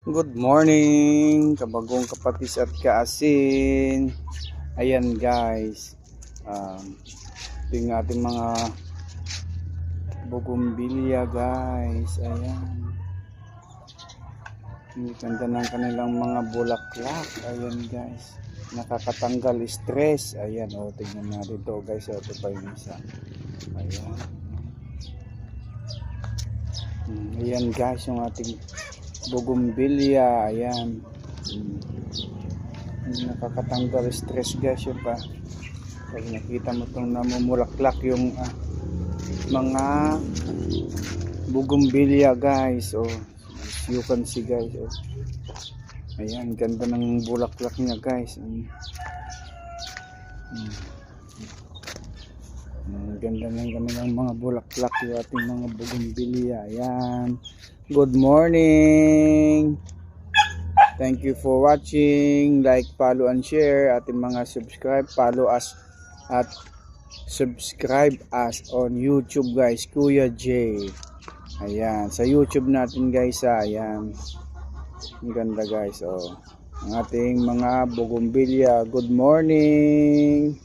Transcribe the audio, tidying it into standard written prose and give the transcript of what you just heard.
Good morning, kabagong kapatis at kaasin. Ayan guys, ito yung ating mga bougainvillea guys. Ayan, ang ganda ng kanilang mga bulaklak. Ayan guys, nakakatanggal stress. Ayan, tingnan natin ito guys. Ito pa yung isa. Ayan. Ayan guys, yung ating bougainvillea. Ayan. Nakakatanggal stress guys yun pa. Pag nakita mo itong namumulaklak yung mga bougainvillea guys. As you can see guys. Ayan, ganda ng bulaklak niya guys. Ganda ng kanilang mga bulaklak yung ating mga bougainvillea. Ayan. Good morning. Thank you for watching. Like, follow, and share. Ating mga subscribe, follow us at subscribe us on YouTube guys. Kuya J. Ayan. Sa YouTube natin guys. Ayan. Ang ganda guys. Ang ating mga bougainvillea. Good morning.